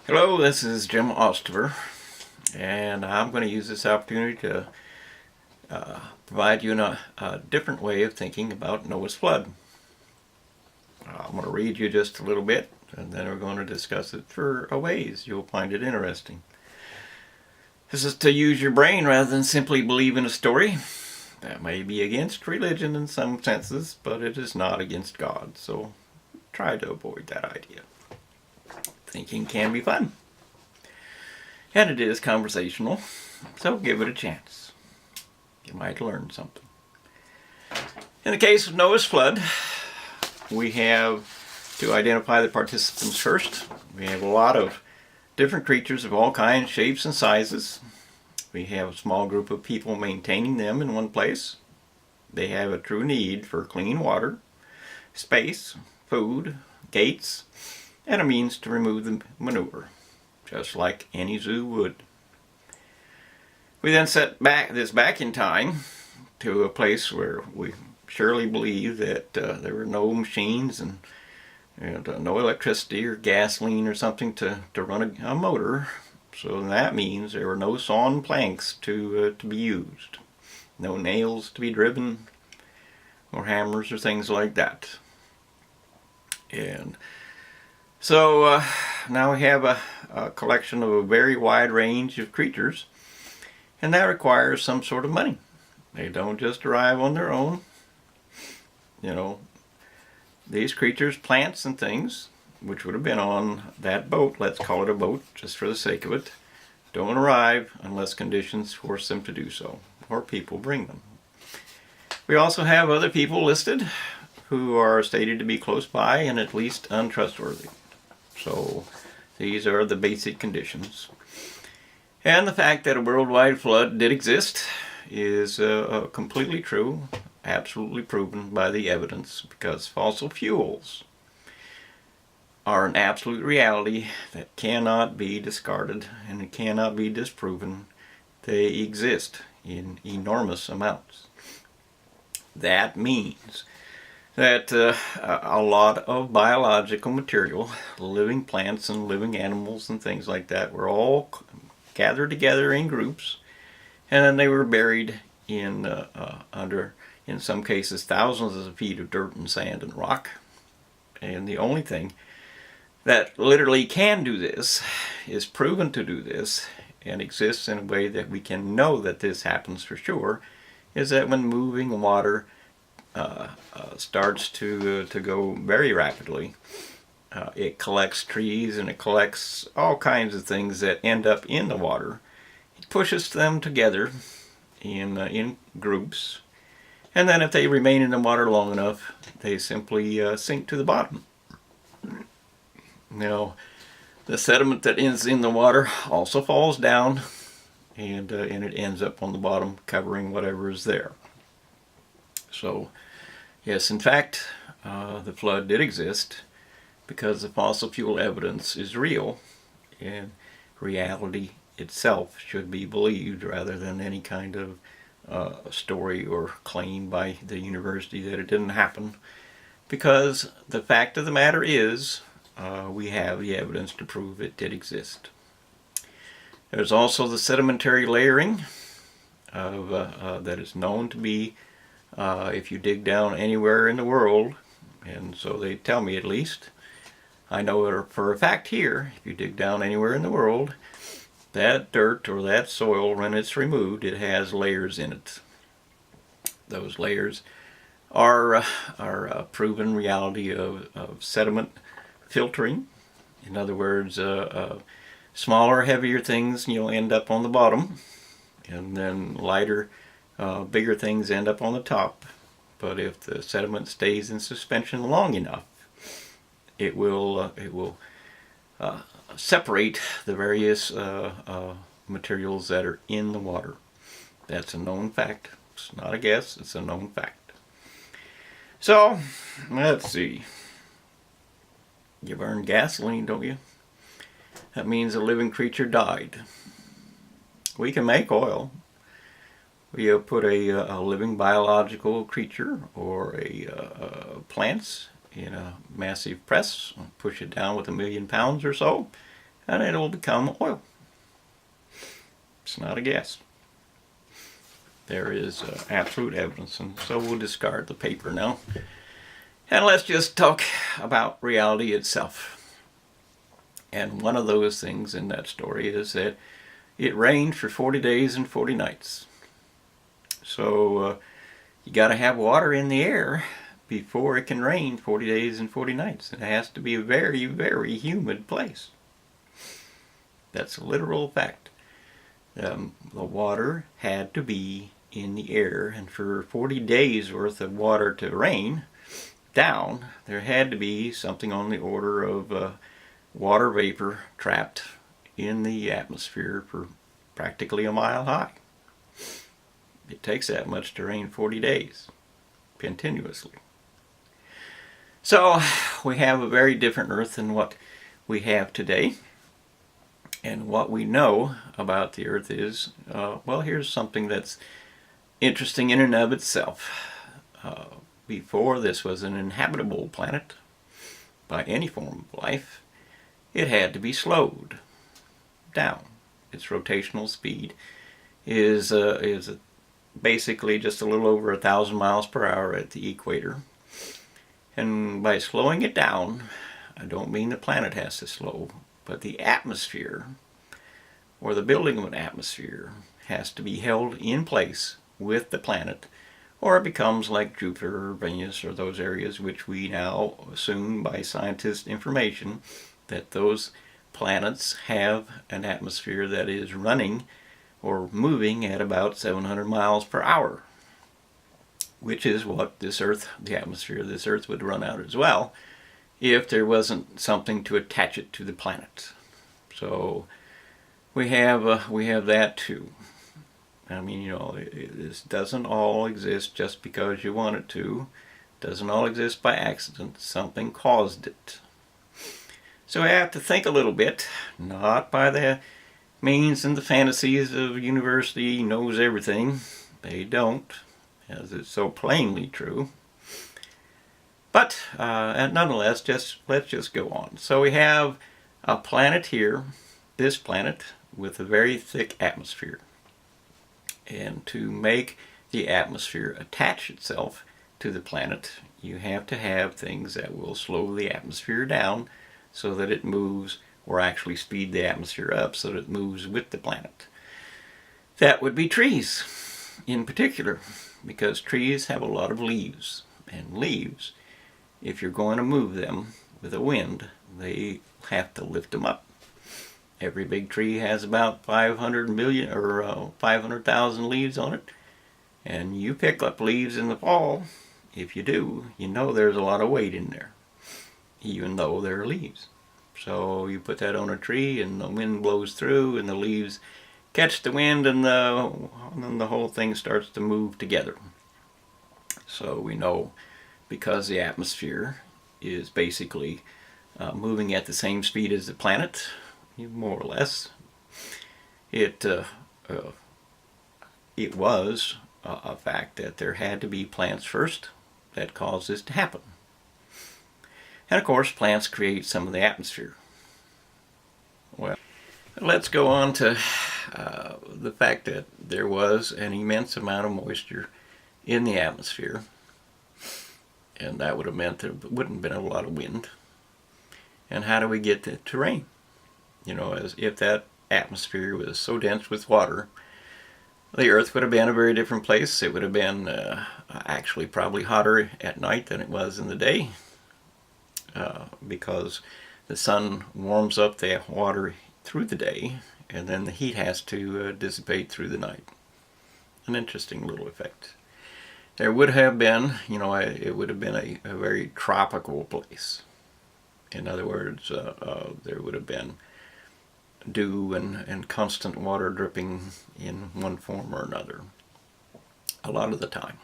Hello, this is F Osterbur, and I'm going to use this opportunity to provide you a different way of thinking about Noah's flood. I'm going to read you just a little bit, and then we're going to discuss it for a ways. You'll find it interesting. This is to use your brain rather than simply believe in a story. That may be against religion in some senses, but it is not against God, so try to avoid that idea. Thinking can be fun. And it is conversational, so give it a chance. You might learn something. In the case of Noah's flood, we have to identify the participants first. We have a lot of different creatures of all kinds, shapes, and sizes. We have a small group of people maintaining them in one place. They have a true need for clean water, space, food, gates, and a means to remove the manure, just like any zoo would. We then set this back in time to a place where we surely believe that there were no machines and no electricity or gasoline or something to run a motor. So that means there were no sawn planks to be used, no nails to be driven, or hammers or things like that. And so now we have a collection of a very wide range of creatures, and that requires some sort of money. They don't just arrive on their own. These creatures, plants and things, which would have been on that boat, let's call it a boat just for the sake of it, don't arrive unless conditions force them to do so, or people bring them. We also have other people listed who are stated to be close by and at least untrustworthy. So these are the basic conditions. And the fact that a worldwide flood did exist is completely true, absolutely proven by the evidence, because fossil fuels are an absolute reality that cannot be discarded and it cannot be disproven. They exist in enormous amounts. That means that a lot of biological material, living plants and living animals and things like that, were all gathered together in groups, and then they were buried in in some cases, thousands of feet of dirt and sand and rock. And the only thing that literally can do this, is proven to do this, and exists in a way that we can know that this happens for sure, is that when moving water starts to go very rapidly, it collects trees and it collects all kinds of things that end up in the water. It pushes them together in groups, and then if they remain in the water long enough, they simply sink to the bottom. Now, the sediment that is in the water also falls down, and it ends up on the bottom, covering whatever is there. So, yes, in fact, the flood did exist because the fossil fuel evidence is real, and reality itself should be believed rather than any kind of story or claim by the university that it didn't happen, because the fact of the matter is we have the evidence to prove it did exist. There's also the sedimentary layering that is known to be, if you dig down anywhere in the world, and so they tell me at least, I know it for a fact here, if you dig down anywhere in the world, that dirt or that soil, when it's removed, it has layers in it. Those layers are a proven reality of sediment filtering. In other words, smaller, heavier things end up on the bottom, and then lighter, bigger things end up on the top. But if the sediment stays in suspension long enough, it will separate the various materials that are in the water. That's a known fact. It's not a guess, it's a known fact. So, let's see. You burn gasoline, don't you? That means a living creature died. We can make oil. We put a living biological creature or plants in a massive press, push it down with 1,000,000 pounds or so, and it will become oil. It's not a guess. There is absolute evidence, and so we'll discard the paper now. And let's just talk about reality itself. And one of those things in that story is that it rained for 40 days and 40 nights. So you got to have water in the air before it can rain 40 days and 40 nights. It has to be a very, very humid place. That's a literal fact. The water had to be in the air, and for 40 days worth of water to rain down, there had to be something on the order of water vapor trapped in the atmosphere for practically a mile high. It takes that much to rain 40 days continuously. So we have a very different Earth than what we have today. And what we know about the Earth is, well, here's something that's interesting in and of itself. Before this was an inhabitable planet by any form of life, it had to be slowed down. Its rotational speed is basically just a little over 1,000 miles per hour at the equator. And by slowing it down, I don't mean the planet has to slow, but the atmosphere, or the building of an atmosphere, has to be held in place with the planet, or it becomes like Jupiter or Venus or those areas which we now assume by scientist information that those planets have an atmosphere that is running or moving at about 700 miles per hour, which is what this Earth, the atmosphere of this Earth, would run out as well if there wasn't something to attach it to the planet. So we have that too. I mean, you know, this doesn't all exist just because you want it to. It doesn't all exist by accident. Something caused it. So we have to think a little bit, not by the means and the fantasies of university knows everything. They don't, as it's so plainly true. But and nonetheless, let's just go on. So we have a planet here, this planet, with a very thick atmosphere. And to make the atmosphere attach itself to the planet, you have to have things that will slow the atmosphere down so that it moves, or actually speed the atmosphere up so that it moves with the planet. That would be trees in particular, because trees have a lot of leaves. And leaves, if you're going to move them with a wind, they have to lift them up. Every big tree has about 500 million or 500,000 leaves on it. And you pick up leaves in the fall, if you do, you know there's a lot of weight in there, even though they're leaves. So you put that on a tree and the wind blows through and the leaves catch the wind, and then the whole thing starts to move together. So we know, because the atmosphere is basically moving at the same speed as the planet, more or less, it was a fact that there had to be plants first that caused this to happen. And of course, plants create some of the atmosphere. Well, let's go on to the fact that there was an immense amount of moisture in the atmosphere, and that would have meant there wouldn't have been a lot of wind. And how do we get it to rain? You know, as if that atmosphere was so dense with water, the Earth would have been a very different place. It would have been actually probably hotter at night than it was in the day, because the sun warms up the water through the day, and then the heat has to dissipate through the night. An interesting little effect. There would have been, you know, it would have been a very tropical place. In other words, there would have been dew and constant water dripping in one form or another a lot of the time.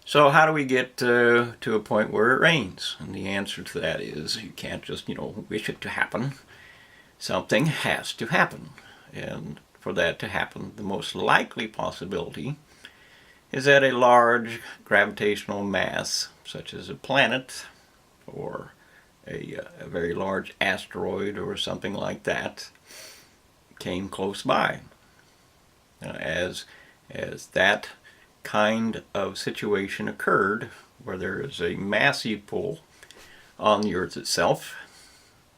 So how do we get to a point where it rains? And the answer to that is, you can't just, you know, wish it to happen. Something has to happen. And for that to happen, the most likely possibility is that a large gravitational mass, such as a planet or a very large asteroid or something like that came close by. As that kind of situation occurred, where there is a massive pull on the Earth itself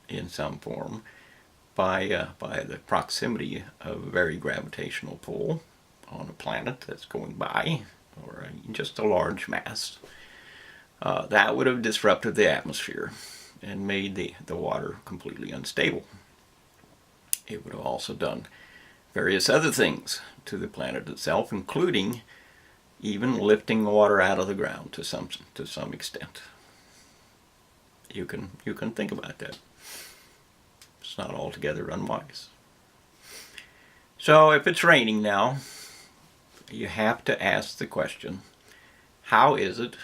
in some form by the proximity of a very gravitational pull on a planet that's going by, or just a large mass, that would have disrupted the atmosphere and made the water completely unstable. It would have also done various other things to the planet itself, including even lifting the water out of the ground to some extent. You can think about that. It's not altogether unwise. So if it's raining now, you have to ask the question, how is it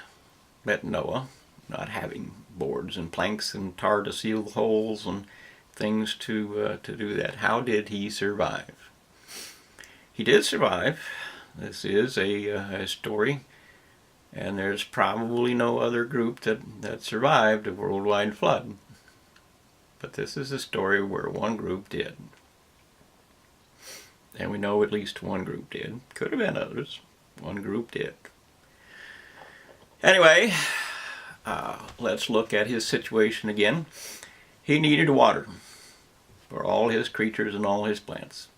that Noah, not having boards and planks and tar to seal the holes and things to do that, how did he survive? He did survive. This is a story, and there's probably no other group that survived a worldwide flood. But this is a story where one group did. And we know at least one group did. Could have been others. One group did. Anyway, let's look at his situation again. He needed water for all his creatures and all his plants.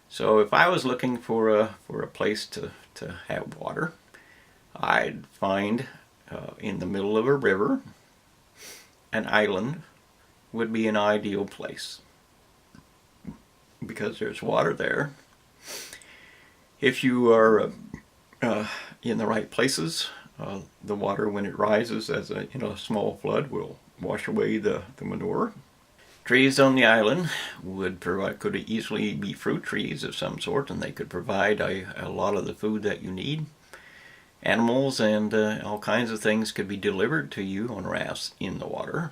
So if I was looking for a place to have water, I'd find in the middle of a river, an island would be an ideal place, because there's water there. If you are in the right places, the water, when it rises as a small flood, will wash away the manure. Trees on the island could easily be fruit trees of some sort, and they could provide a lot of the food that you need. Animals and all kinds of things could be delivered to you on rafts in the water.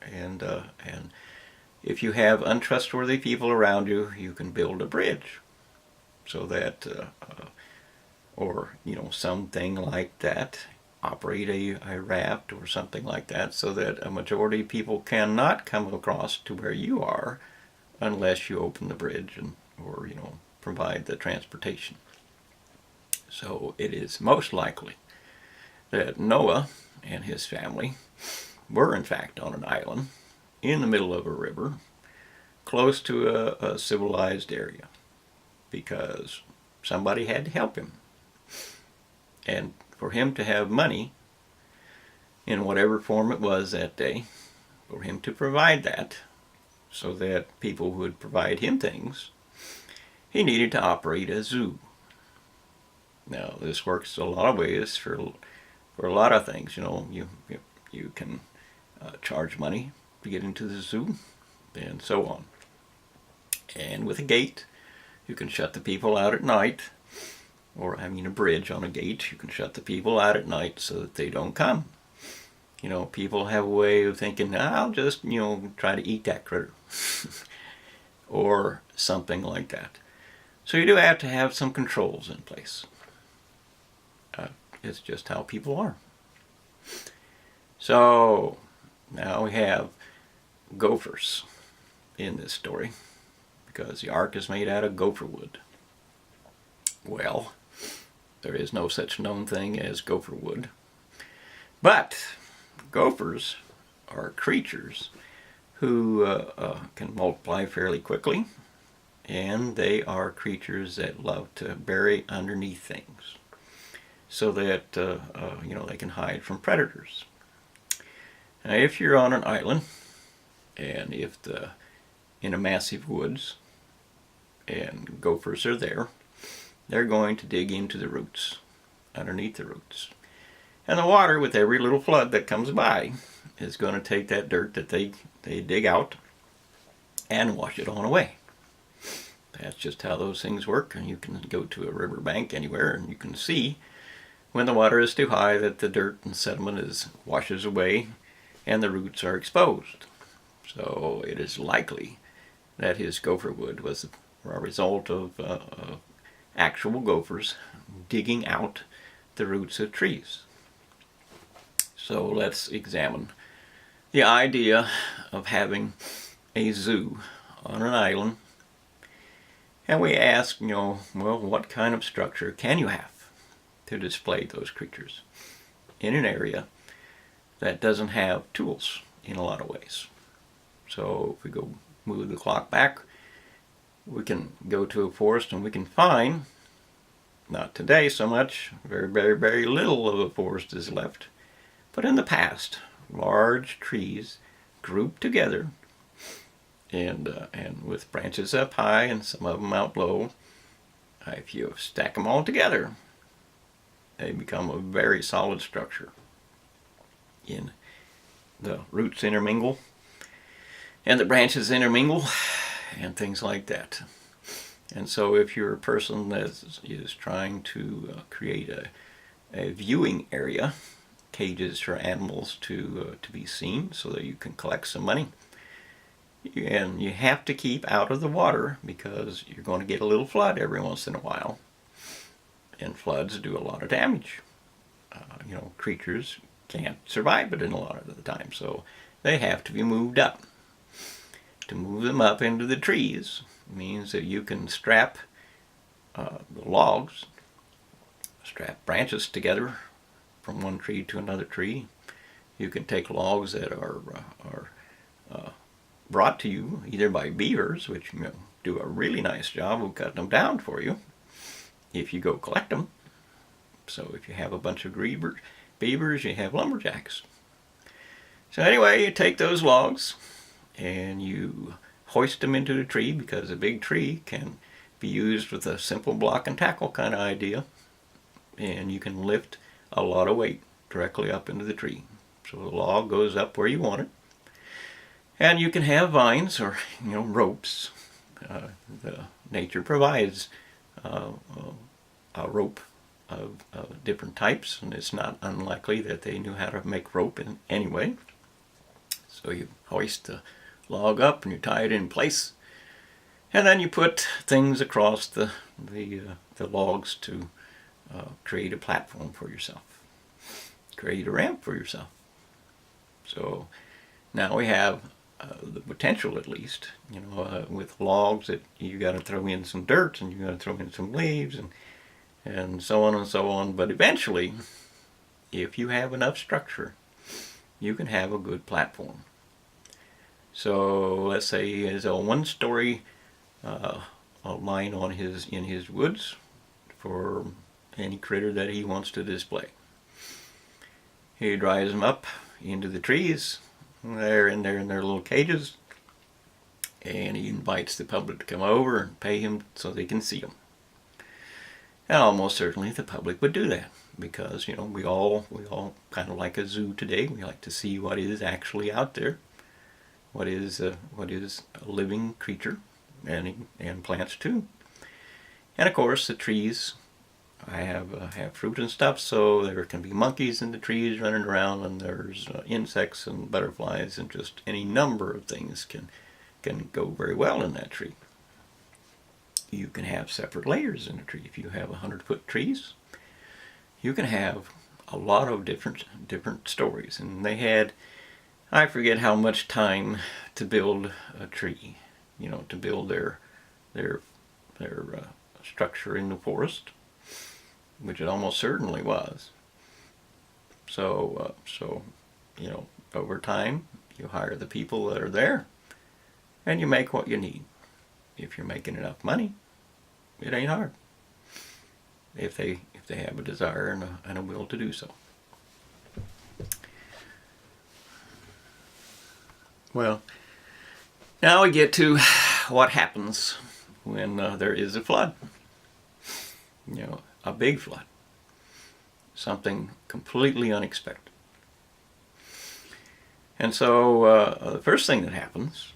And if you have untrustworthy people around you, you can build a bridge, so that, or something like that, operate a raft or something like that, so that a majority of people cannot come across to where you are unless you open the bridge or provide the transportation. So it is most likely that Noah and his family were in fact on an island in the middle of a river, close to a civilized area, because somebody had to help him. And for him to have money, in whatever form it was that day, for him to provide that, so that people would provide him things, he needed to operate a zoo. Now, this works a lot of ways for a lot of things. You can charge money to get into the zoo, and so on. And with a gate, you can shut the people out at night, or a bridge on a gate. You can shut the people out at night so that they don't come. People have a way of thinking, I'll just, try to eat that critter, or something like that. So you do have to have some controls in place. It's just how people are. So now we have gophers in this story, because the ark is made out of gopher wood. Well, there is no such known thing as gopher wood, but gophers are creatures who can multiply fairly quickly, and they are creatures that love to bury underneath things, so that they can hide from predators. Now, if you're on an island, and if in a massive woods, and gophers are there, they're going to dig into the roots, underneath the roots. And the water, with every little flood that comes by, is going to take that dirt that they dig out and wash it on away. That's just how those things work. And you can go to a riverbank anywhere, and you can see when the water is too high that the dirt and sediment washes away and the roots are exposed. So it is likely that his gopher wood was a result of actual gophers digging out the roots of trees. So let's examine the idea of having a zoo on an island, and we ask, well, what kind of structure can you have to display those creatures in an area that doesn't have tools in a lot of ways? So if we go move the clock back, we can go to a forest and we can find, not today so much, very, very, very little of a forest is left, but in the past, large trees grouped together and with branches up high and some of them out low. If you stack them all together, they become a very solid structure. In the roots intermingle and the branches intermingle and things like that. And so if you're a person that is trying to create a viewing area, cages for animals to be seen so that you can collect some money, and you have to keep out of the water because you're going to get a little flood every once in a while, and floods do a lot of damage. Creatures can't survive it in a lot of the time, so they have to be moved up. To move them up into the trees means that you can strap the logs, strap branches together from one tree to another tree. You can take logs that are brought to you either by beavers, which do a really nice job of cutting them down for you if you go collect them. So if you have a bunch of beavers, you have lumberjacks. So anyway, you take those logs and you hoist them into the tree, because a big tree can be used with a simple block and tackle kind of idea, and you can lift a lot of weight directly up into the tree. So the log goes up where you want it, and you can have vines or ropes. Nature provides a rope of different types, and it's not unlikely that they knew how to make rope in anyway. So you hoist the log up and you tie it in place, and then you put things across the logs to create a platform for yourself, create a ramp for yourself. So now we have the potential, at least, with logs, that you got to throw in some dirt and you got to throw in some leaves and so on and so on. But eventually, if you have enough structure, you can have a good platform. So let's say he has a one-story line in his woods for any critter that he wants to display. He drives them up into the trees. They're in their little cages, and he invites the public to come over and pay him so they can see them. And almost certainly the public would do that, because we all kind of like a zoo today. We like to see what is actually out there, what is a living creature, and plants too. And of course the trees, I have fruit and stuff, so there can be monkeys in the trees running around, and there's insects and butterflies, and just any number of things can go very well in that tree. You can have separate layers in a tree. If you have 100-foot trees, you can have a lot of different stories. And they had, I forget how much time to build a tree, to build their structure in the forest, which it almost certainly was. So over time, you hire the people that are there, and you make what you need. If you're making enough money, it ain't hard. If they have a desire and a will to do so. Well, now we get to what happens when there is a flood. A big flood. Something completely unexpected. And so the first thing that happens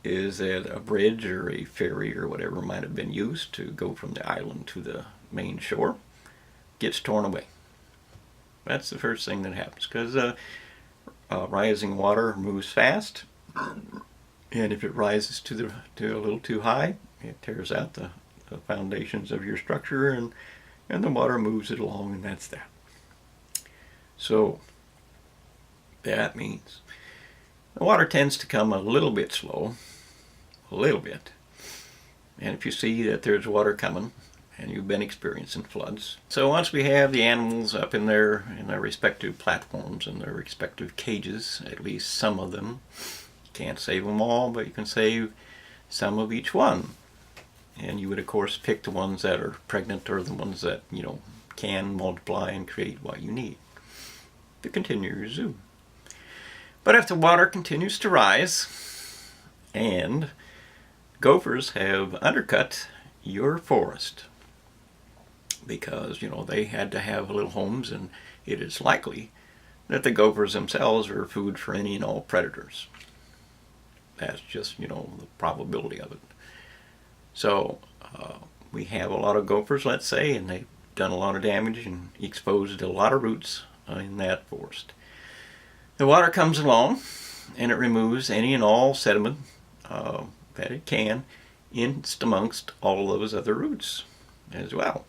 is that a bridge or a ferry or whatever might have been used to go from the island to the main shore gets torn away. That's the first thing that happens, because rising water moves fast, and if it rises to a little too high, it tears out the foundations of your structure, and the water moves it along, and that's that. So that means The water tends to come a little bit slow, a little bit. And if you see that there's water coming, and you've been experiencing floods. So once we have the animals up in their respective platforms and their respective cages, at least some of them, you can't save them all, but you can save some of each one. And you would of course pick the ones that are pregnant or the ones that, can multiply and create what you need to continue your zoo. But if the water continues to rise and gophers have undercut your forest, because they had to have little homes, and it is likely that the gophers themselves are food for any and all predators. That's just the probability of it. So we have a lot of gophers, let's say, and they've done a lot of damage and exposed a lot of roots in that forest. The water comes along and it removes any and all sediment that it can in amongst all those other roots as well.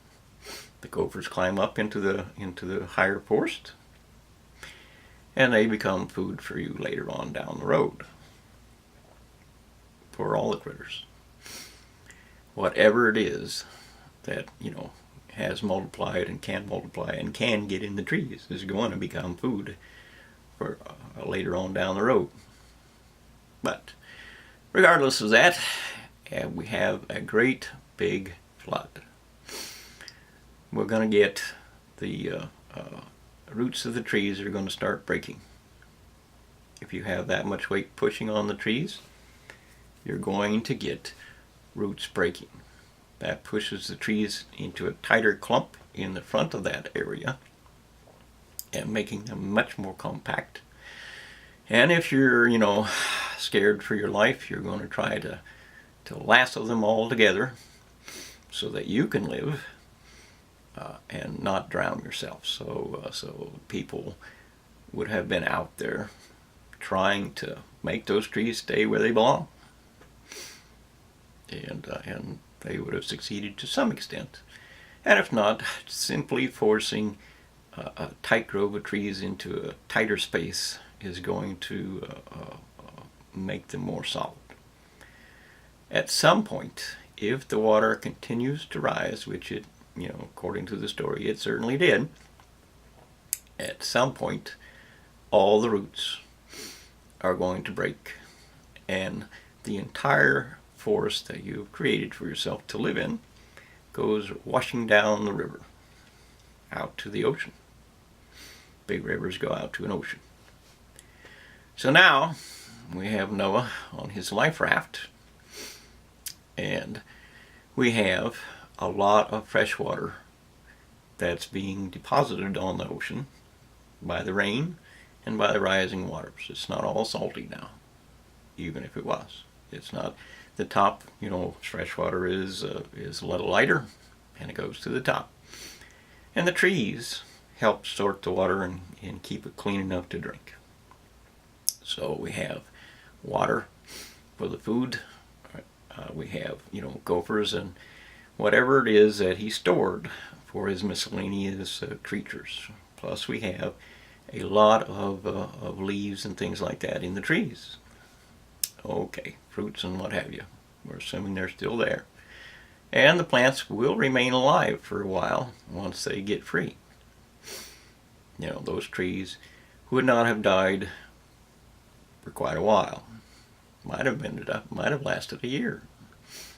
The gophers climb up into the higher forest, and they become food for you later on down the road, for all the critters. Whatever it is that has multiplied and can get in the trees is going to become food for later on down the road. But regardless of that, we have a great big flood. We're going to get the roots of the trees are going to start breaking. If you have that much weight pushing on the trees, you're going to get roots breaking. That pushes the trees into a tighter clump in the front of that area and making them much more compact. And if you're, scared for your life, you're going to try to lasso them all together so that you can live and not drown yourself. So people would have been out there trying to make those trees stay where they belong, and they would have succeeded to some extent. And if not, simply forcing a tight grove of trees into a tighter space is going to make them more solid. At some point, if the water continues to rise, which it, according to the story, it certainly did, at some point, all the roots are going to break, and the entire forest that you've created for yourself to live in goes washing down the river out to the ocean. Big rivers go out to an ocean. So now we have Noah on his life raft, and we have a lot of fresh water that's being deposited on the ocean by the rain and by the rising waters. It's not all salty now, even if it was. It's not. The top, fresh water is a little lighter, and it goes to the top. And the trees help sort the water and keep it clean enough to drink. So we have water for the food. We have, gophers and whatever it is that he stored for his miscellaneous creatures. Plus we have a lot of leaves and things like that in the trees. Okay, fruits and what have you. We're assuming they're still there. And the plants will remain alive for a while once they get free. Those trees would not have died for quite a while. Might have lasted a year.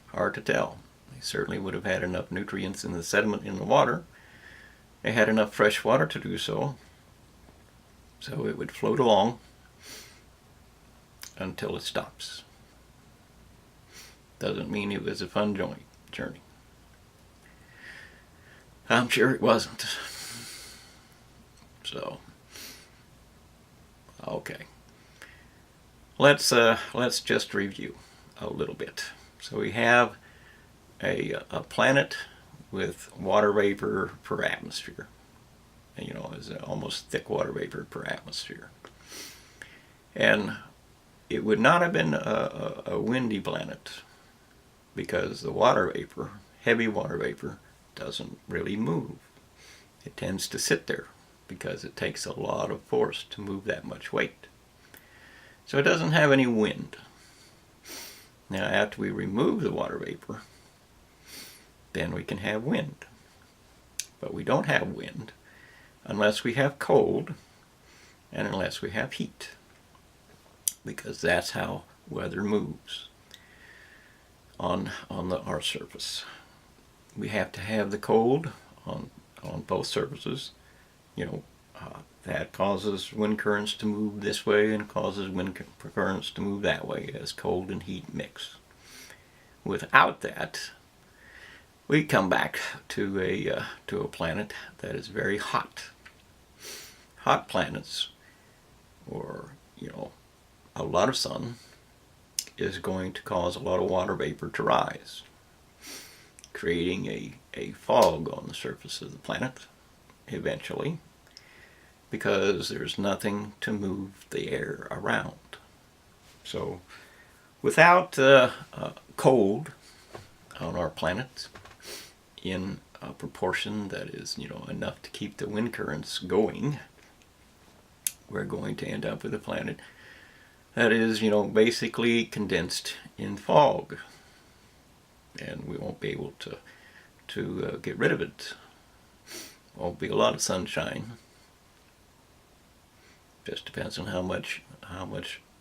Hard to tell. They certainly would have had enough nutrients in the sediment in the water. They had enough fresh water to do so. So it would float along until it stops. Doesn't mean it was a fun journey. I'm sure it wasn't. So, okay. Let's just review a little bit. So we have a planet with water vapor per atmosphere. Is almost thick water vapor per atmosphere. And it would not have been a windy planet, because the water vapor, heavy water vapor, doesn't really move. It tends to sit there because it takes a lot of force to move that much weight. So it doesn't have any wind. Now after we remove the water vapor, then we can have wind. But we don't have wind unless we have cold and unless we have heat, because that's how weather moves on our surface. We have to have the cold on both surfaces. That causes wind currents to move this way and causes wind currents to move that way as cold and heat mix. Without that, we come back to a planet that is very hot. Hot planets, or a lot of sun, is going to cause a lot of water vapor to rise, creating a fog on the surface of the planet eventually, because there's nothing to move the air around. So without cold on our planet in a proportion that is enough to keep the wind currents going, we're going to end up with a planet that is basically condensed in fog, and we won't be able to get rid of it. Won't be a lot of sunshine. Just depends on how much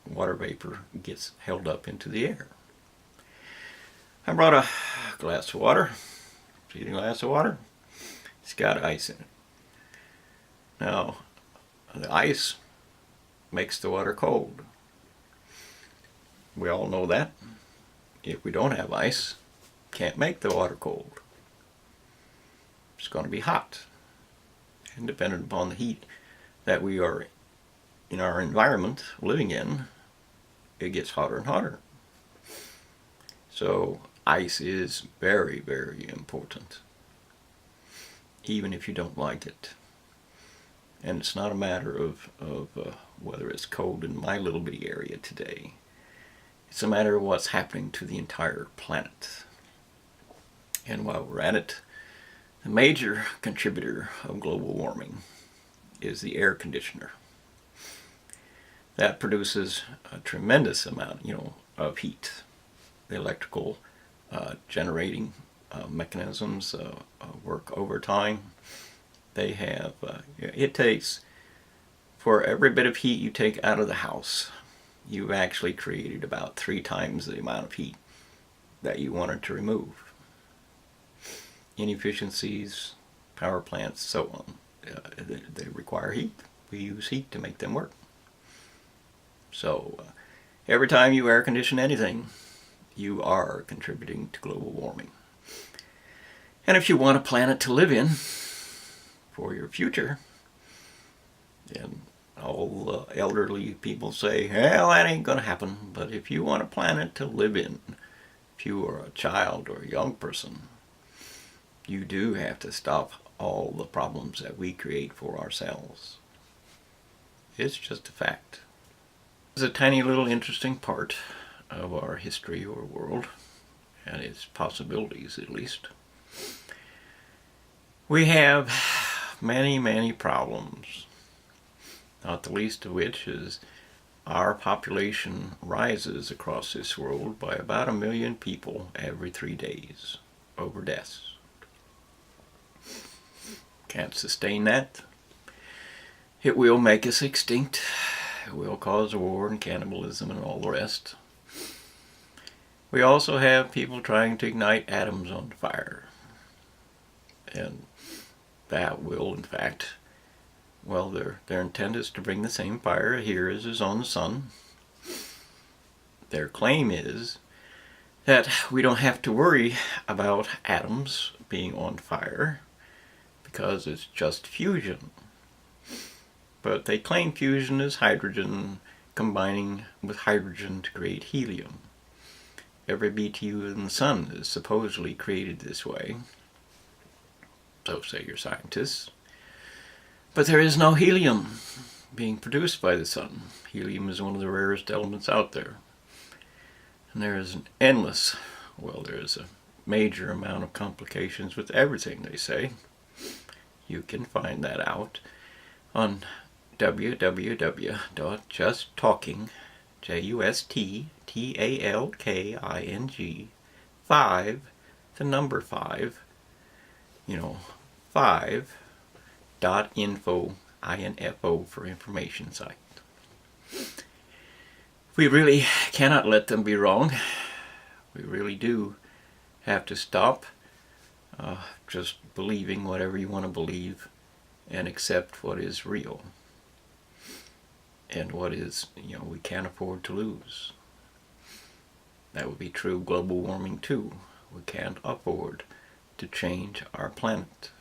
water vapor gets held up into the air. I brought a glass of water. See the glass of water? It's got ice in it. Now, the ice makes the water cold. We all know that. If we don't have ice, can't make the water cold. It's going to be hot. And dependent upon the heat that we are in our environment living in, it gets hotter and hotter. So ice is very, very important, even if you don't like it. And it's not a matter of whether it's cold in my little bitty area today. It's a matter of what's happening to the entire planet. And while we're at it, the major contributor of global warming is the air conditioner. That produces a tremendous amount, of heat. The electrical generating mechanisms work overtime. They have, it takes, for every bit of heat you take out of the house, you've actually created about 3 times the amount of heat that you wanted to remove. Inefficiencies, power plants, so on, they require heat. We use heat to make them work. So every time you air condition anything, you are contributing to global warming. And if you want a planet to live in for your future, then all elderly people say, well, that ain't going to happen. But if you want a planet to live in, if you are a child or a young person, you do have to stop all the problems that we create for ourselves. It's just a fact. It's a tiny little interesting part of our history or world, and its possibilities at least. We have many, many problems, not the least of which is our population rises across this world by about 1 million people every 3 days over deaths. Can't sustain that. It will make us extinct. It will cause war and cannibalism and all the rest. We also have people trying to ignite atoms on fire. And that will, in fact, well, their intent is to bring the same fire here as is on the sun. Their claim is that we don't have to worry about atoms being on fire because it's just fusion. But they claim fusion is hydrogen combining with hydrogen to create helium. Every BTU in the sun is supposedly created this way. So say your scientists. But there is no helium being produced by the sun. Helium is one of the rarest elements out there. And there is an endless, well, there is a major amount of complications with everything they say. You can find that out on www.JustTalking, JustTalking 5, the number 5, 5.info, info for information site. We really cannot let them be wrong. We really do have to stop just believing whatever you want to believe and accept what is real and what is, we can't afford to lose. That would be true global warming too. We can't afford to change our planet.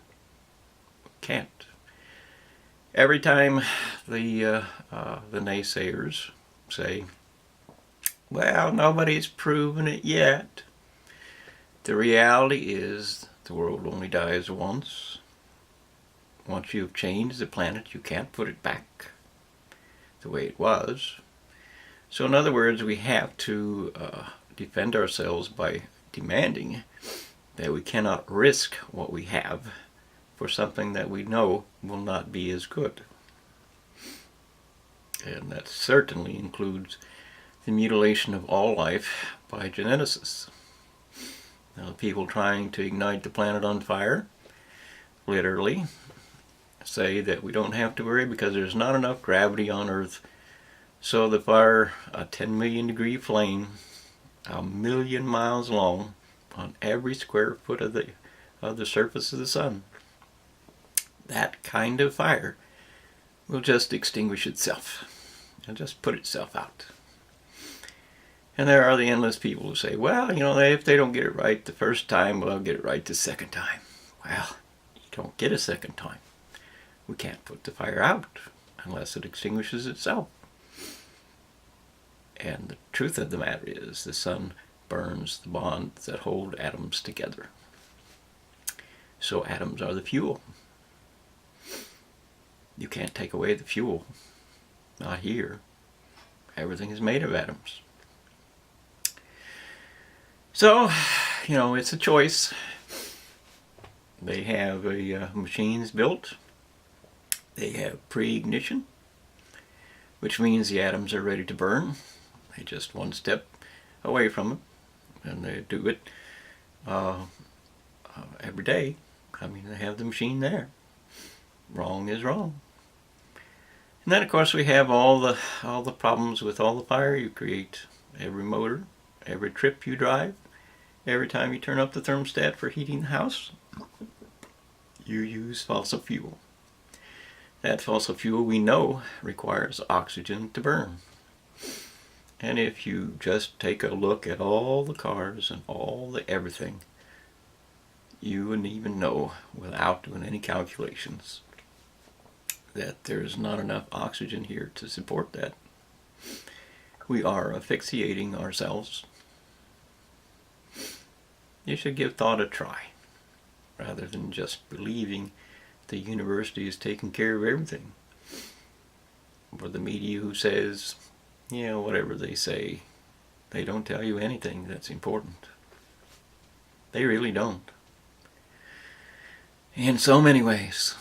We can't. Every time the naysayers say, well, nobody's proven it yet, the reality is the world only dies once. Once you've changed the planet, you can't put it back the way it was. So in other words, we have to defend ourselves by demanding that we cannot risk what we have for something that we know will not be as good. And that certainly includes the mutilation of all life by geneticists. Now, the people trying to ignite the planet on fire literally say that we don't have to worry because there's not enough gravity on Earth. So the fire, a 10 million degree flame, 1 million miles long on every square foot of the surface of the sun, that kind of fire will just extinguish itself and just put itself out. And there are the endless people who say, well, if they don't get it right the first time, well, I'll get it right the second time. Well, you don't get a second time. We can't put the fire out unless it extinguishes itself. And the truth of the matter is the sun burns the bonds that hold atoms together. So atoms are the fuel. You can't take away the fuel. Not here. Everything is made of atoms. So, it's a choice. They have machines built. They have pre-ignition, which means the atoms are ready to burn. They're just one step away from it, and they do it every day. They have the machine there. Wrong is wrong. And then, of course, we have all the problems with all the fire you create. Every motor, every trip you drive, every time you turn up the thermostat for heating the house, you use fossil fuel. That fossil fuel we know requires oxygen to burn. And if you just take a look at all the cars and all the everything, you wouldn't even know without doing any calculations that there's not enough oxygen here to support that. We are asphyxiating ourselves. You should give thought a try, rather than just believing the university is taking care of everything. Or the media who says, whatever they say, they don't tell you anything that's important. They really don't. In so many ways.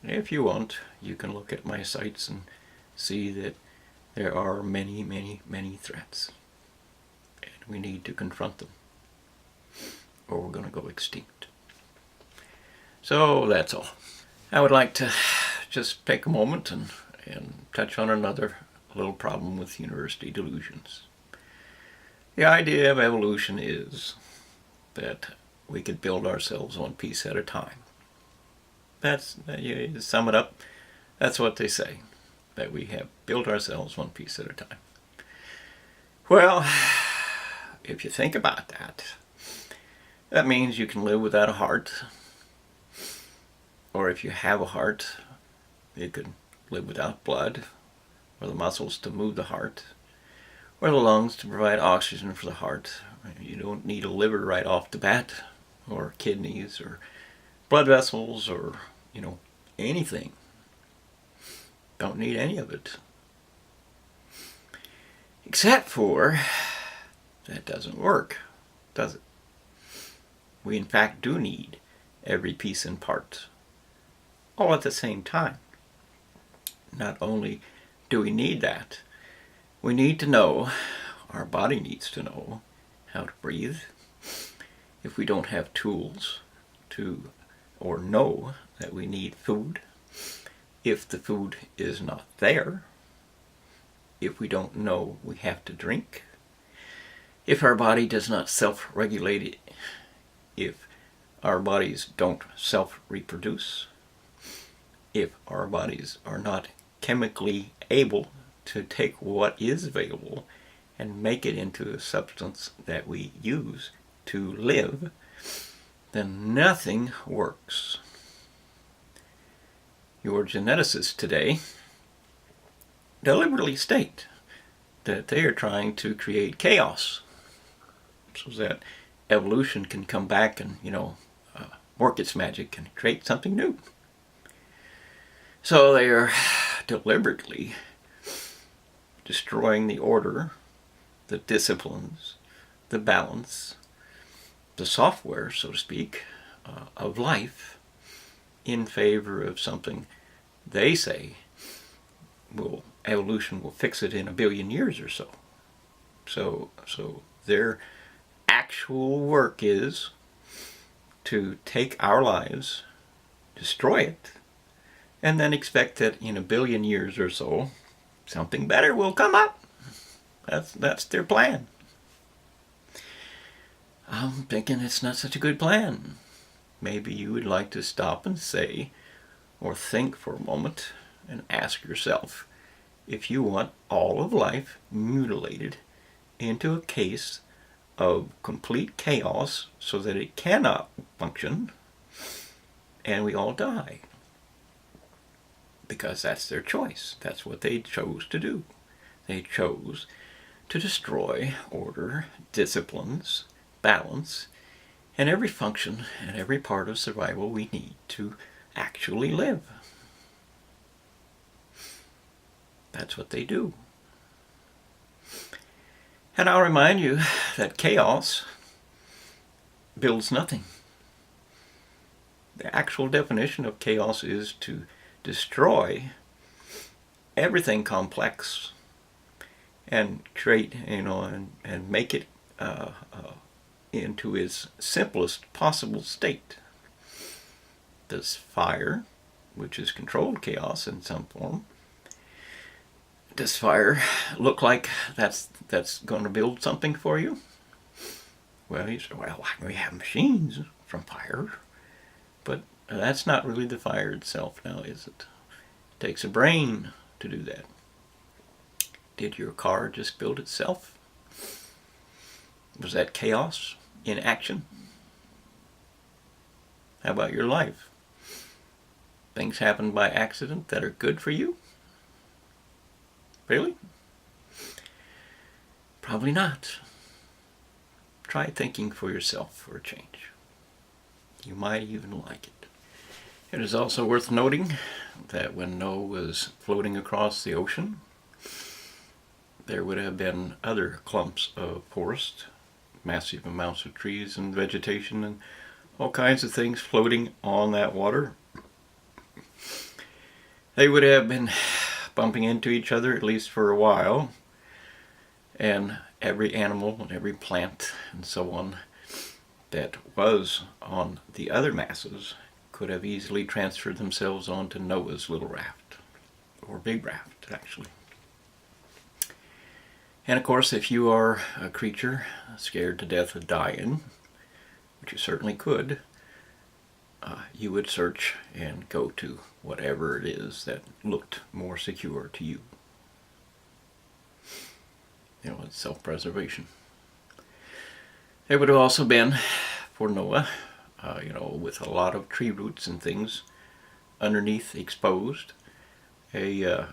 If you want, you can look at my sites and see that there are many, many, many threats. And we need to confront them, or we're going to go extinct. So that's all. I would like to just take a moment and touch on another little problem with university delusions. The idea of evolution is that we could build ourselves one piece at a time. You sum it up, that's what they say, that we have built ourselves one piece at a time. Well, if you think about that, that means you can live without a heart. Or if you have a heart, you could live without blood, or the muscles to move the heart, or the lungs to provide oxygen for the heart. You don't need a liver right off the bat, or kidneys, or blood vessels, or, anything. Don't need any of it. Except for, that doesn't work, does it? We in fact do need every piece and part, all at the same time. Not only do we need that, We need to know, our body needs to know how to breathe. If we don't have tools to, or know that we need food, if the food is not there, if we don't know we have to drink, if our body does not self-regulate, if our bodies don't self-reproduce, if our bodies are not chemically able to take what is available and make it into a substance that we use to live, then nothing works. Your geneticists today deliberately state that they are trying to create chaos so that evolution can come back and, work its magic and create something new. So they are deliberately destroying the order, the disciplines, the balance, the software, so to speak, of life in favor of something they say evolution will fix it in 1 billion years or so. So their actual work is to take our lives, destroy it, and then expect that in 1 billion years or so, something better will come up. That's their plan. I'm thinking it's not such a good plan. Maybe you would like to stop and say, or think for a moment, and ask yourself if you want all of life mutilated into a case of complete chaos so that it cannot function and we all die. Because that's their choice. That's what they chose to do. They chose to destroy order, disciplines, balance, and every function and every part of survival we need to actually live. That's what they do. And I'll remind you that chaos builds nothing. The actual definition of chaos is to destroy everything complex and create, and make it into its simplest possible state. Does fire, which is controlled chaos in some form, does fire look like that's going to build something for you? Well, you say, well, why can we have machines from fire? But that's not really the fire itself now, is it? It takes a brain to do that. Did your car just build itself? Was that chaos in action? How about your life? Things happen by accident that are good for you? Really? Probably not. Try thinking for yourself for a change. You might even like it. It is also worth noting that when Noah was floating across the ocean, there would have been other clumps of forest, massive amounts of trees and vegetation and all kinds of things floating on that water. They would have been bumping into each other, at least for a while, and every animal and every plant and so on that was on the other masses could have easily transferred themselves onto Noah's little raft, or big raft actually. And of course, if you are a creature scared to death of dying, which you certainly could, you would search and go to whatever it is that looked more secure to you. It's self-preservation. It would have also been, for Noah, with a lot of tree roots and things underneath exposed, an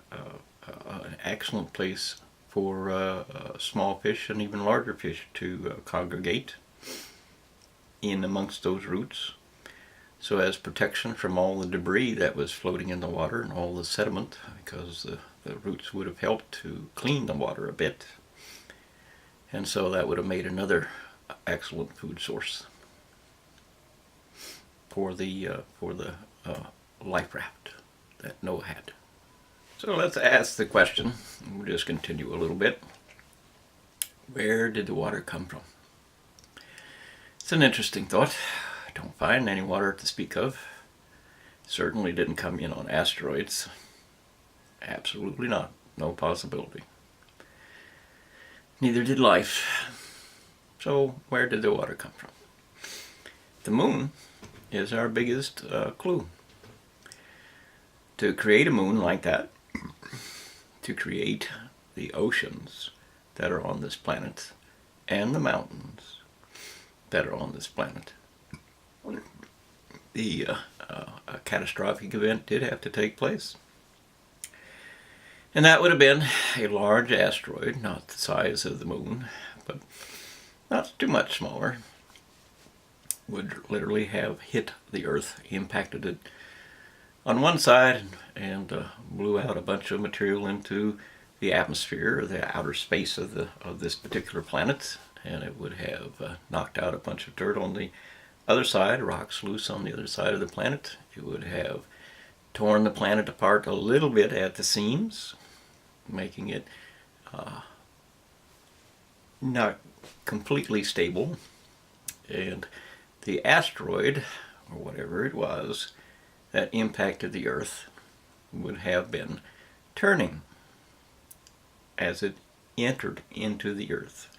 excellent place for small fish and even larger fish to congregate in amongst those roots, so as protection from all the debris that was floating in the water and all the sediment, because the roots would have helped to clean the water a bit. And so that would have made another excellent food source for the life raft that Noah had. So let's ask the question, we'll just continue a little bit. Where did the water come from? It's an interesting thought. I don't find any water to speak of. Certainly didn't come in on asteroids. Absolutely not. No possibility. Neither did life. So where did the water come from? The moon is our biggest clue. To create a moon like that, to create the oceans that are on this planet and the mountains that are on this planet, a catastrophic event did have to take place. And that would have been a large asteroid, not the size of the moon, but not too much smaller, would literally have hit the Earth, impacted it on one side, and blew out a bunch of material into the atmosphere, or the outer space of this particular planet, and it would have knocked out a bunch of dirt on the other side, rocks loose on the other side of the planet. It would have torn the planet apart a little bit at the seams, making it not completely stable, and the asteroid, or whatever it was, that impacted the Earth would have been turning as it entered into the Earth.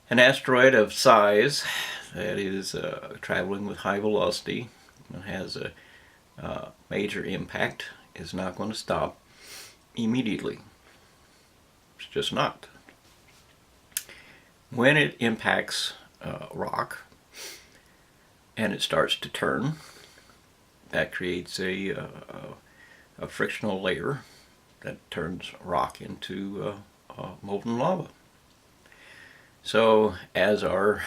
An asteroid of size that is traveling with high velocity and has a major impact is not going to stop immediately. It's just not. When it impacts rock and it starts to turn, that creates a frictional layer that turns rock into molten lava. So as our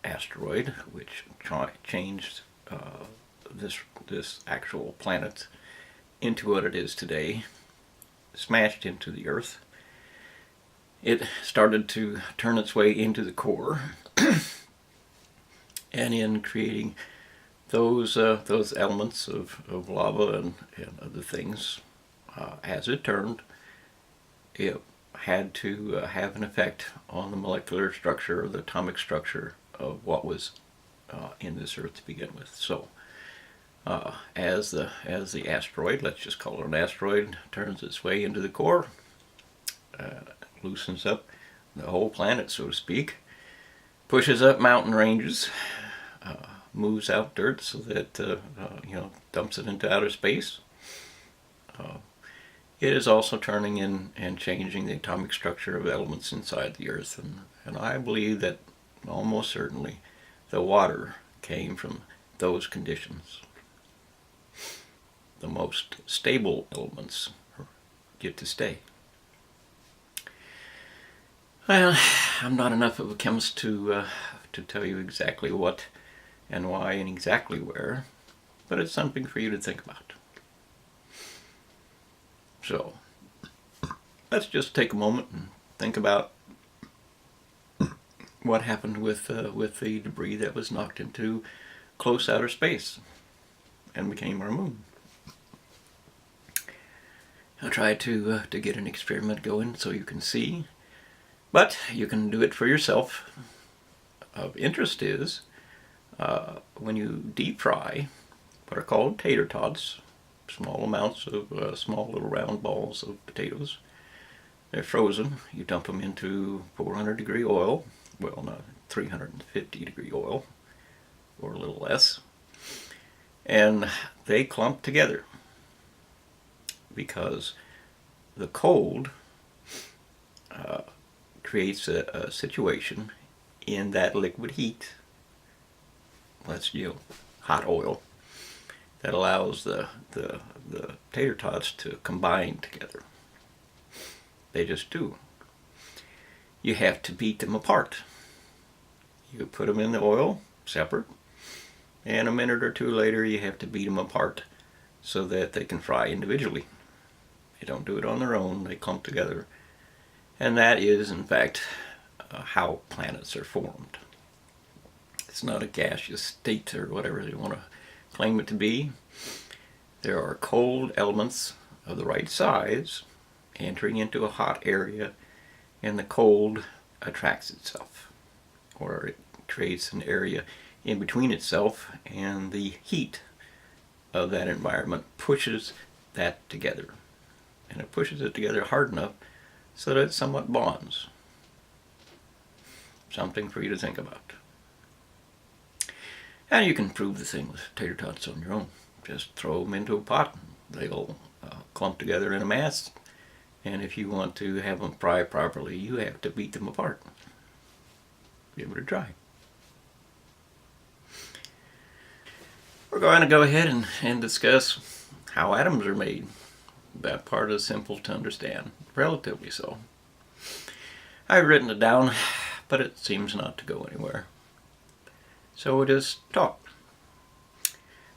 asteroid, which changed this actual planet into what it is today, smashed into the Earth, it started to turn its way into the core, and in creating those elements of lava and other things, as it turned, it had to have an effect on the molecular structure, or the atomic structure of what was in this Earth to begin with. So as the asteroid, let's just call it an asteroid, turns its way into the core, loosens up the whole planet, so to speak, pushes up mountain ranges, moves out dirt so that dumps it into outer space. It is also turning in and changing the atomic structure of elements inside the Earth, and I believe that almost certainly the water came from those conditions. The most stable elements get to stay. Well, I'm not enough of a chemist to tell you exactly what and why and exactly where, but it's something for you to think about. So let's just take a moment and think about what happened with the debris that was knocked into close outer space and became our moon. I'll try to get an experiment going so you can see, but you can do it for yourself. Of interest is when you deep fry what are called tater tots, small amounts of small little round balls of potatoes. They're frozen. You dump them into 400 degree oil, well, not 350 degree oil, or a little less, and they clump together because the cold creates a situation in that liquid heat, that's hot oil, that allows the tater tots to combine together. They just do. You have to beat them apart. You put them in the oil separate, and a minute or two later you have to beat them apart so that they can fry individually. They don't do it on their own, they clump together. And that is, in fact, how planets are formed. It's not a gaseous state or whatever they want to claim it to be. There are cold elements of the right size entering into a hot area, and the cold attracts itself, or it creates an area in between itself, and the heat of that environment pushes that together. And it pushes it together hard enough so that it somewhat bonds. Something for you to think about. And you can prove the thing with tater tots on your own. Just throw them into a pot. They'll clump together in a mass. And if you want to have them fry properly, you have to beat them apart. Give it a try. We're going to go ahead and discuss how atoms are made. That part is simple to understand, relatively so. I've written it down, but it seems not to go anywhere. So we'll just talk.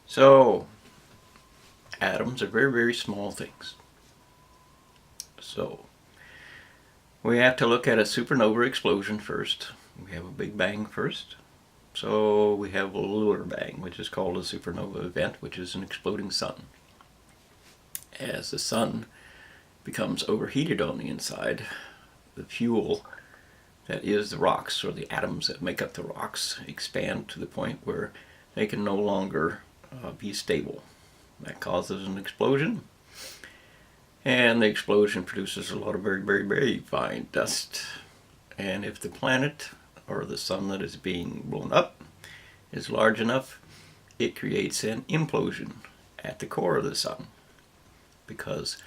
So, atoms are very, very small things. So, we have to look at a supernova explosion first. We have a big bang first. So we have a lunar bang, which is called a supernova event, which is an exploding sun. As the sun becomes overheated on the inside, the fuel that is the rocks, or the atoms that make up the rocks, expand to the point where they can no longer be stable. That causes an explosion, and the explosion produces a lot of very, very, very fine dust. And if the planet or the sun that is being blown up is large enough, it creates an implosion at the core of the sun, because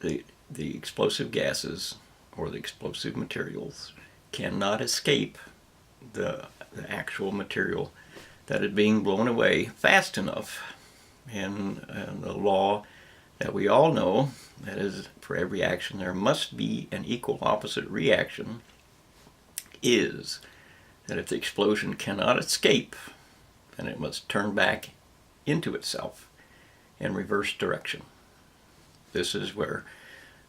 the explosive gases or the explosive materials cannot escape the actual material that is being blown away fast enough. And the law that we all know, that is, for every action there must be an equal opposite reaction, is that if the explosion cannot escape, then it must turn back into itself in reverse direction. This is where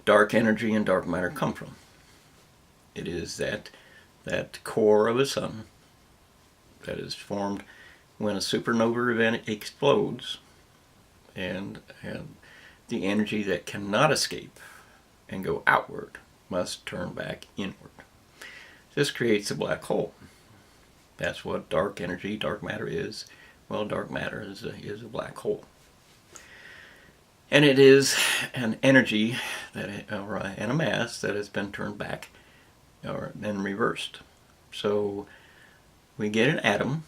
dark energy and dark matter come from. It is that core of a sun that is formed when a supernova event explodes, and the energy that cannot escape and go outward must turn back inward. This creates a black hole. That's what dark energy, dark matter is. Well, dark matter is a black hole. And it is an energy and a mass that has been turned back or then reversed. So we get an atom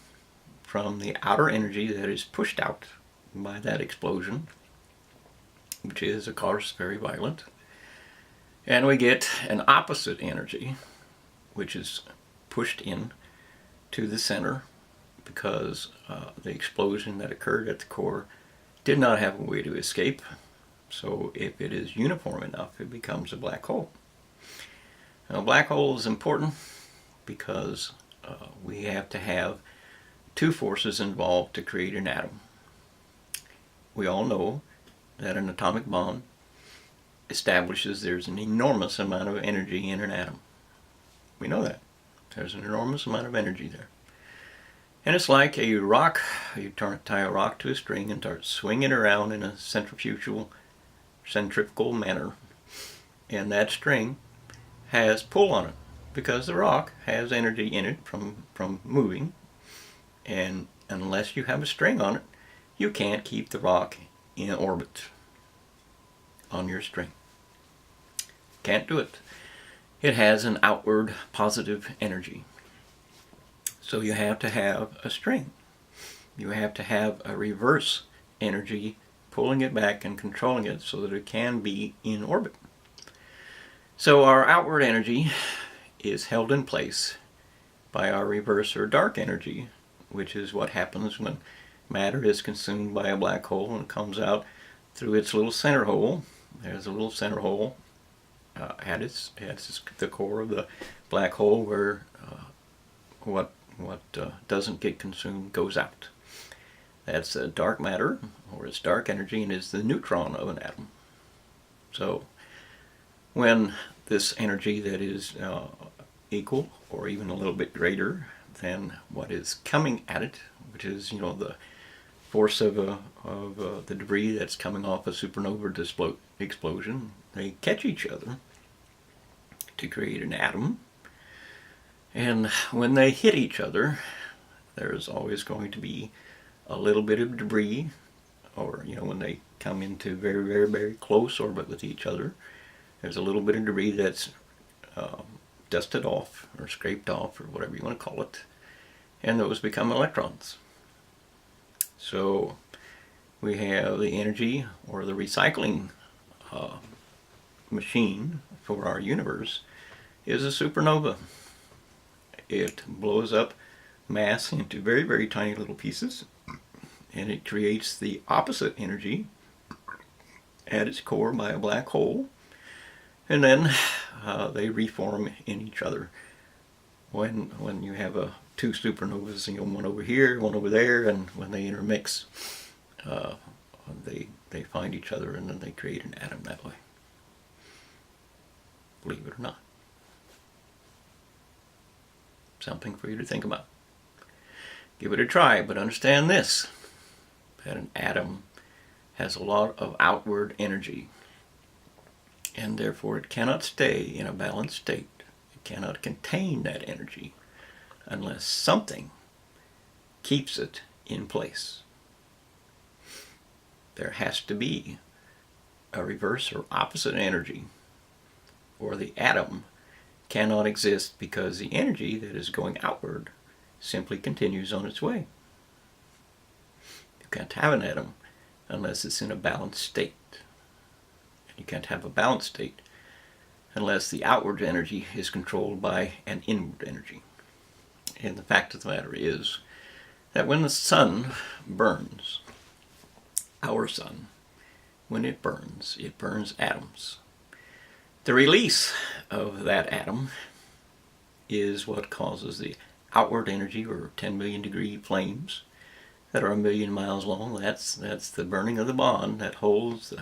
from the outer energy that is pushed out by that explosion, which is, of course, very violent. And we get an opposite energy, which is pushed in to the center because the explosion that occurred at the core did not have a way to escape. So if it is uniform enough, it becomes a black hole. Now, a black hole is important because we have to have two forces involved to create an atom. We all know that an atomic bomb establishes there's an enormous amount of energy in an atom. We know that. There's an enormous amount of energy there. And it's like a rock. You tie a rock to a string and start swinging it around in a centrifugal manner. And that string has pull on it because the rock has energy in it from moving. And unless you have a string on it, you can't keep the rock in orbit on your string. Can't do it. It has an outward positive energy. So you have to have a string. You have to have a reverse energy pulling it back and controlling it so that it can be in orbit. So our outward energy is held in place by our reverse or dark energy, which is what happens when matter is consumed by a black hole and comes out through its little center hole. There's a little center hole at the core of the black hole where what doesn't get consumed goes out. That's dark matter, or it's dark energy, and is the neutron of an atom. So when this energy that is equal or even a little bit greater than what is coming at it, which is, the force of the debris that's coming off a supernova explosion, they catch each other to create an atom. And when they hit each other, there's always going to be a little bit of debris, or when they come into very, very, very close orbit with each other, there's a little bit of debris that's dusted off or scraped off or whatever you want to call it, and those become electrons. So we have the energy, or the recycling machine for our universe is a supernova. It blows up mass into very, very tiny little pieces, and it creates the opposite energy at its core by a black hole, and then they reform in each other. When you have two supernovas, one over here, one over there, and when they intermix, they find each other, and then they create an atom that way. Believe it or not. Something for you to think about. Give it a try, but understand this, that an atom has a lot of outward energy, and therefore it cannot stay in a balanced state. It cannot contain that energy unless something keeps it in place. There has to be a reverse or opposite energy, or the atom cannot exist, because the energy that is going outward simply continues on its way. You can't have an atom unless it's in a balanced state. And you can't have a balanced state unless the outward energy is controlled by an inward energy. And the fact of the matter is that when the sun burns, our sun, when it burns atoms. The release of that atom is what causes the outward energy, or 10 million degree flames that are 1 million miles long. That's the burning of the bond that holds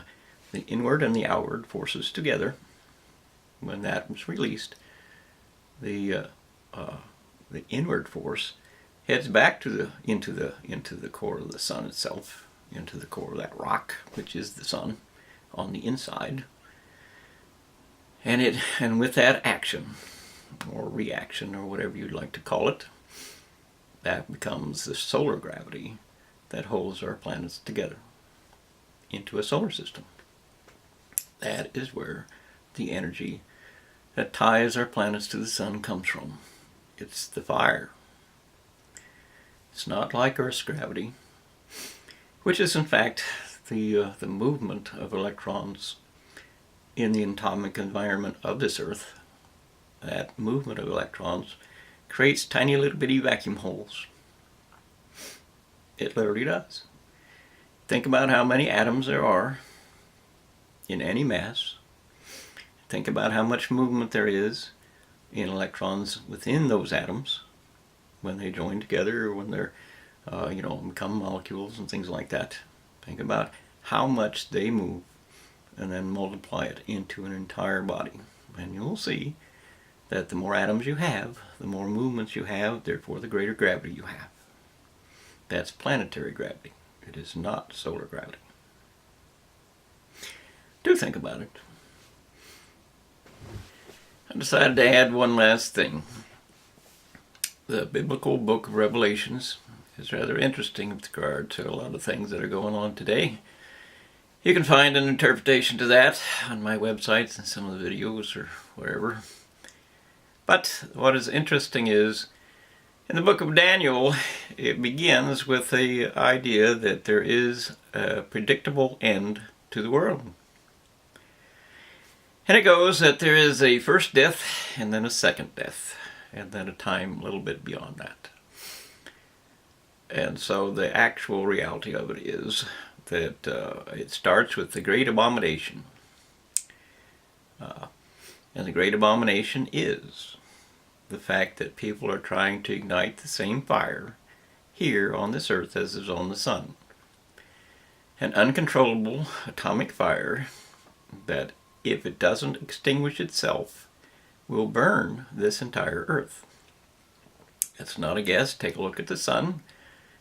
the inward and the outward forces together. When that was released, the inward force heads back into the core of the sun itself, into the core of that rock, which is the sun on the inside. And with that action, or reaction, or whatever you'd like to call it, that becomes the solar gravity that holds our planets together into a solar system. That is where the energy that ties our planets to the sun comes from. It's the fire. It's not like Earth's gravity, which is in fact the movement of electrons in the atomic environment of this Earth. That movement of electrons creates tiny little bitty vacuum holes. It literally does. Think about how many atoms there are in any mass. Think about how much movement there is in electrons within those atoms when they join together, or when they're become molecules and things like that. Think about how much they move, and then multiply it into an entire body. And you'll see that the more atoms you have, the more movements you have, therefore the greater gravity you have. That's planetary gravity. It is not solar gravity. Do think about it. I decided to add one last thing. The biblical book of Revelations is rather interesting with regard to a lot of things that are going on today. You can find an interpretation to that on my websites and some of the videos or wherever. But what is interesting is, in the book of Daniel, it begins with the idea that there is a predictable end to the world. And it goes that there is a first death, and then a second death, and then a time a little bit beyond that. And so the actual reality of it is that it starts with the great abomination. And the great abomination is the fact that people are trying to ignite the same fire here on this earth as is on the sun. An uncontrollable atomic fire that, if it doesn't extinguish itself, will burn this entire earth. It's not a guess. Take a look at the sun.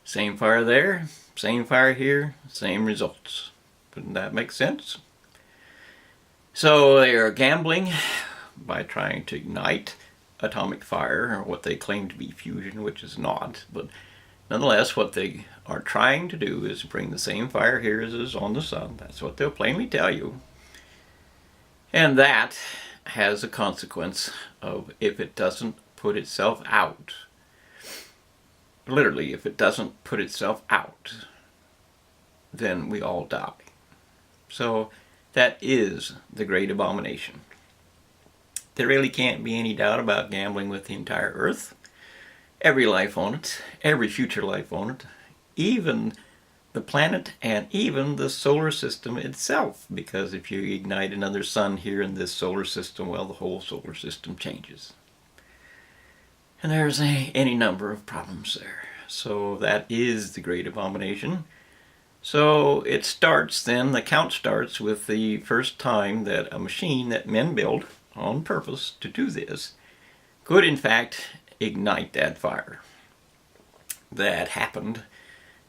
Same fire there, same fire here, same results. Doesn't that make sense? So they are gambling by trying to ignite atomic fire, or what they claim to be fusion, which is not. But nonetheless, what they are trying to do is bring the same fire here as is on the sun. That's what they'll plainly tell you. And that has a consequence of, if it doesn't put itself out, literally, if it doesn't put itself out, then we all die. So that is the great abomination. There really can't be any doubt about gambling with the entire Earth, every life on it, every future life on it, even the planet and even the solar system itself. Because if you ignite another sun here in this solar system, well, the whole solar system changes. And there's any number of problems there. So that is the great abomination. So it starts then, the count starts with the first time that a machine that men build on purpose to do this could in fact ignite that fire. That happened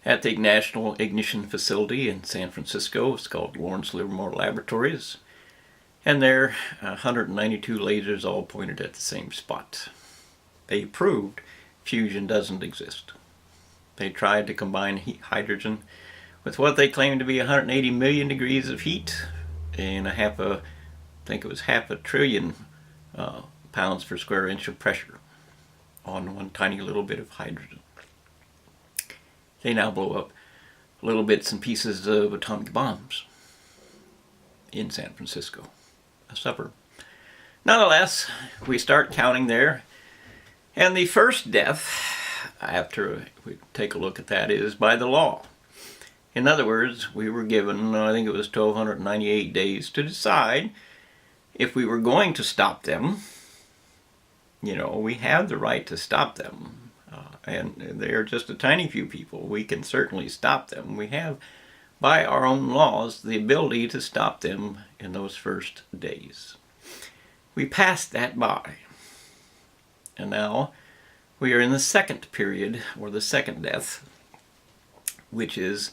at the National Ignition Facility in San Francisco. It's called Lawrence Livermore Laboratories. And there, 192 lasers all pointed at the same spot. They proved fusion doesn't exist. They tried to combine hydrogen with what they claimed to be 180 million degrees of heat and I think it was half a trillion pounds per square inch of pressure on one tiny little bit of hydrogen. They now blow up little bits and pieces of atomic bombs in San Francisco, a suburb. Nonetheless, we start counting there, and the first death, after we take a look at that, is by the law. In other words, we were given, I think it was 1,298 days to decide if we were going to stop them. You know, we have the right to stop them. And they are just a tiny few people. We can certainly stop them. We have, by our own laws, the ability to stop them in those first days. We passed that by. And now we are in the second period, or the second death, which is,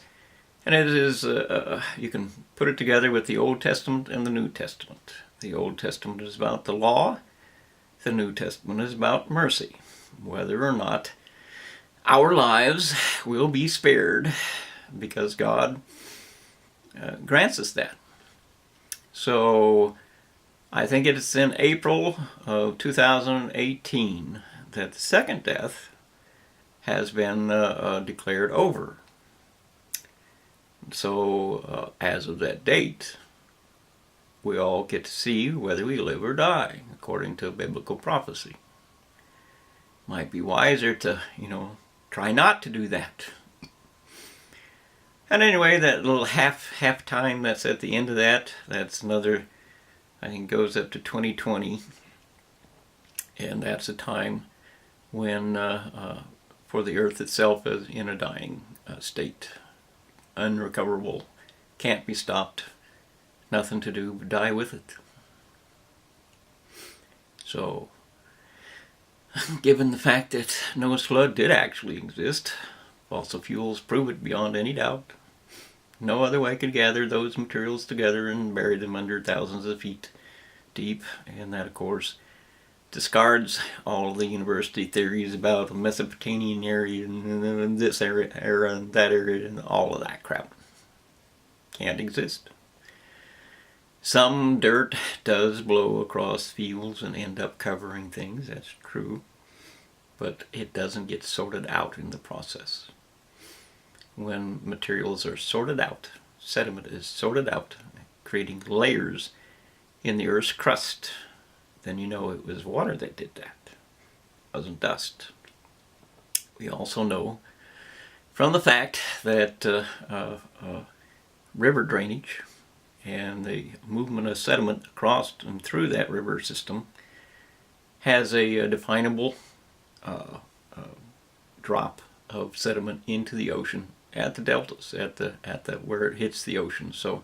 and it is, you can put it together with the Old Testament and the New Testament. The Old Testament is about the law. The New Testament is about mercy. Whether or not our lives will be spared, because God grants us that. So I think it's in April of 2018 that the second death has been declared over. So as of that date, we all get to see whether we live or die, according to biblical prophecy. Might be wiser to, try not to do that. And anyway, that little half time that's at the end of that, that's another, I think goes up to 2020. And that's a time when, for the earth itself is in a dying state. Unrecoverable, can't be stopped, nothing to do but die with it. So, given the fact that Noah's flood did actually exist, fossil fuels prove it beyond any doubt. No other way could gather those materials together and bury them under thousands of feet deep, and that of course discards all the university theories about the Mesopotamian area and this era and that area and all of that crap. Can't exist. Some dirt does blow across fields and end up covering things, that's true, but it doesn't get sorted out in the process. When materials are sorted out, sediment is sorted out, creating layers in the Earth's crust, then you know it was water that did that. It wasn't dust. We also know from the fact that river drainage and the movement of sediment across and through that river system has a definable drop of sediment into the ocean at the deltas, at the where it hits the ocean. So,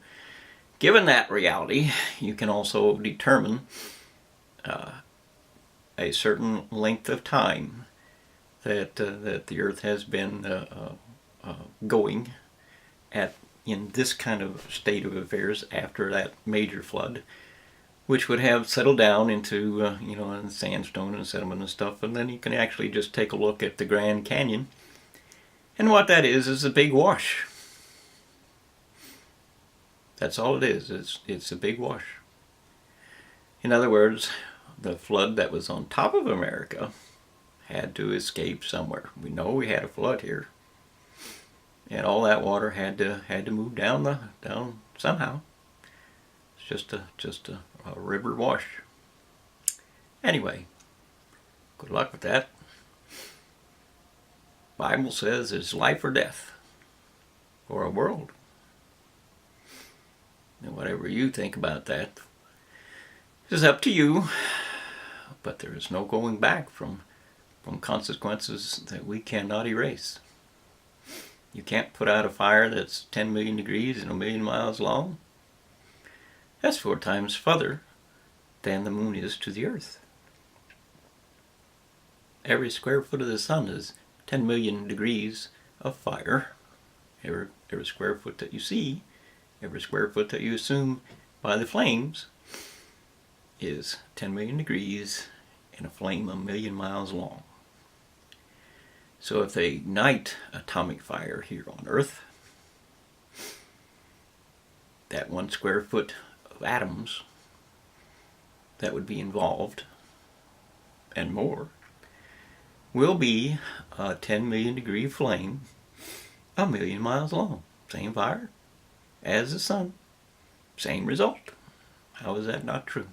given that reality, you can also determine a certain length of time that the Earth has been going in this kind of state of affairs after that major flood, which would have settled down into, in sandstone and sediment and stuff. And then you can actually just take a look at the Grand Canyon. And what that is a big wash. That's all it is. It's a big wash. In other words, the flood that was on top of America had to escape somewhere. We know we had a flood here. And all that water had to move down somehow. It's just a river wash. Anyway, good luck with that. Bible says it's life or death for a world. And whatever you think about that is up to you. But there is no going back from consequences that we cannot erase. You can't put out a fire that's 10 million degrees and 1,000,000 miles long. That's 4 times farther than the moon is to the earth. Every square foot of the sun is 10 million degrees of fire. Every square foot that you see, every square foot that you assume by the flames is 10 million degrees and a flame 1,000,000 miles long. So if they ignite atomic fire here on Earth, that 1 square foot of atoms that would be involved, and more, will be a 10 million degree flame 1,000,000 miles long. Same fire as the sun. Same result. How is that not true?